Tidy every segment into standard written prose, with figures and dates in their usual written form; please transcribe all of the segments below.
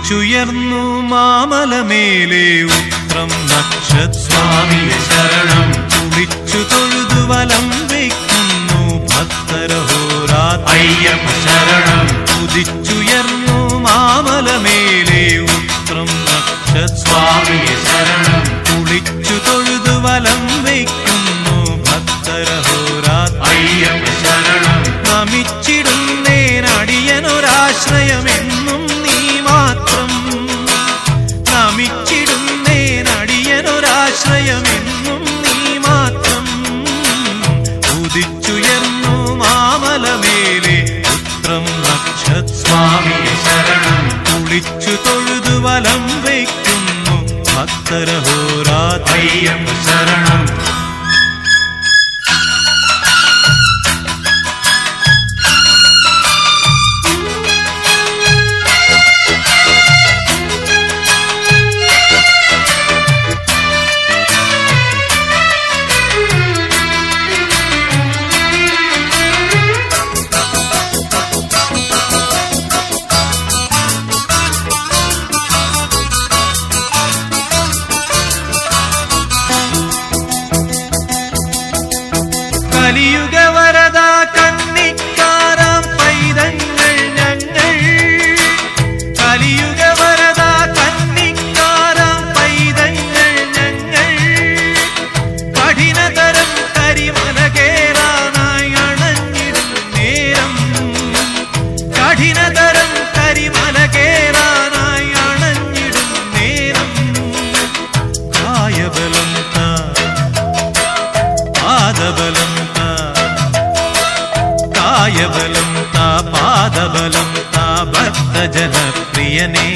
ഉദിച്ചുയർന്നു മാമലമേലെ ഉത്രം നക്ഷസ്വാമിയെ ശരണം കുളിച്ചു തൊഴുതു വലം വയ്ക്കുന്നു ഭക്തരഹോരാത്ര അയ്യപ്പ ശരണം ഉദിച്ചുയർന്നു മാമലമേലെ ഉത്രം നക്ഷസ്വാമിയെ ശരണം കുളിച്ചു തൊഴുതു വലം വയ്ക്കുന്നു ഭക്തരഹോരാത്ര അയ്യപ്പ ശരണം നമിച്ചിടുന്നേനടിയനൊരാശ്രയമെന്നും നീ മാത്രം നമിച്ചിടുന്നേനടിയനൊരാശ്രയമെന്നും നീ മാത്രം ഉദിച്ചുയർന്നു മാമലമേലെ ഉത്രം നക്ഷസ്വാമിയെ ശരണം കുളിച്ചു തൊഴുതു വലം വയ്ക്കുന്നു ഭക്തരഹോരാത്ര അയ്യപ്പ ശരണം കലിയുഗവരദ കന്നിക്കാരാം പൈതങ്ങൾ ഞങ്ങൾ കലിയുഗവരദ കന്നിക്കാരാം പൈതങ്ങൾ ഞങ്ങൾ കഠിനതരം കരിമല കേറാനായി അണഞ്ഞിടും നേരം കഠിനതരം കരിമല കേറാനായി അണഞ്ഞിടും നേരം കായബലം പാദബലം കായബലം താ പാദബലം താ ഭക്തജനപ്രിയനേ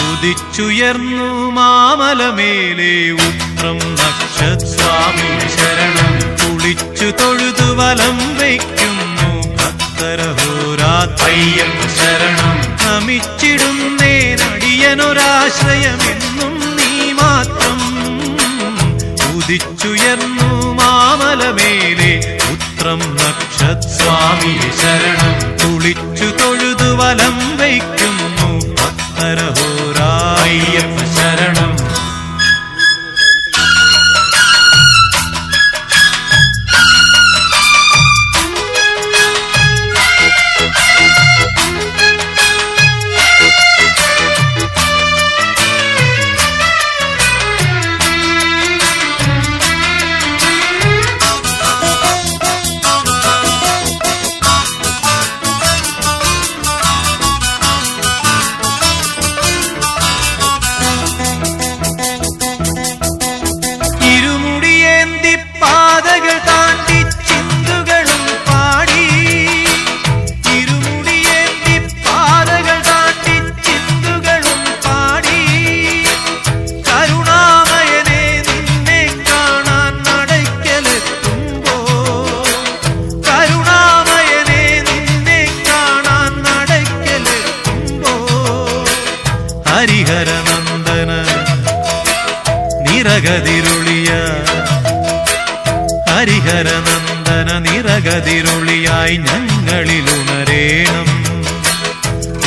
ഉദിച്ചുയർന്നു മാമലമേലെ ഉത്രം നക്ഷസ്വാമിയെ ശരണം കുളിച്ചു തൊഴുതു വലം വയ്ക്കുന്നു ഭക്തരഹോരാത്ര അയ്യപ്പ ശരണം നമിച്ചിടുന്നേനടിയനൊരാശ്രയമെന്നും നീ മാത്രം ഉദിച്ചുയർന്നു മാമലമേലെ ഉത്രം നക്ഷസ്വാമിയെ ശരണം കുളിച്ചു തൊഴുതു വലം വയ്ക്കുന്നു ഭക്തരഹോരാത്ര അയ്യപ്പ ശരണം ഇരുമുടിയേന്തി പാതകൾ താണ്ടി ചിന്തുകളും പാടി ഇരുമുടിയേന്തി പാതകൾ താണ്ടി ചിന്തുകളും പാടി കരുണാമയനെ നിന്നെ കാണാൻ നടയ്ക്കലെത്തുമ്പോ കരുണാമയനെ നിന്നെ കാണാൻ നടയ്ക്കലെത്തുമ്പോ ഹരിഹരനന്ദന നിറകതിരുളിയ ഹരിഹരനന്ദന നിറകതിരുളിയായി ഞങ്ങളിലുണരേണം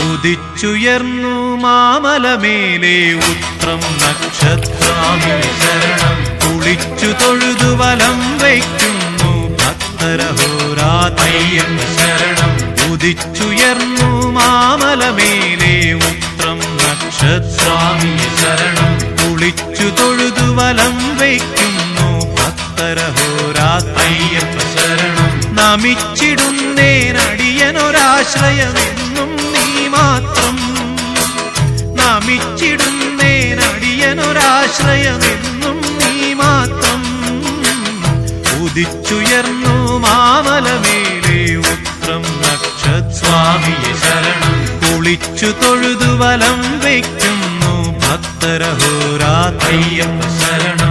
ഉദിച്ചുയർന്നു മാമലമേലെ ഉത്രം നക്ഷസ്വാമിയെ ശരണം കുളിച്ചു തൊഴുതു വലം വയ്ക്കുന്നു ഭക്തരഹോരാത്ര അയ്യപ്പ ശരണം ഉദിച്ചുയർന്നു മാമലമേലെ ഉത്രം നക്ഷസ്വാമിയെ ശരണം കുളിച്ചു തൊഴുതു വലം വയ്ക്കുന്നു ഭക്തരഹോരാത്ര അയ്യപ്പ ശരണം നമിച്ചിടുന്നേനടിയനൊരാശ്രയമെന്നും നീ മാത്രം നമിച്ചിടുന്നേനടിയനൊരാശ്രയമെന്നും നീ മാത്രം ഉദിച്ചുയർന്നു മാമലമേലെ ഉത്രം നക്ഷസ്വാമിയെ ശരണം കുളിച്ചു തൊഴുതു വലം വയ്ക്കുന്നു ഭക്തരഹോരാത്ര അയ്യപ്പ ശരണം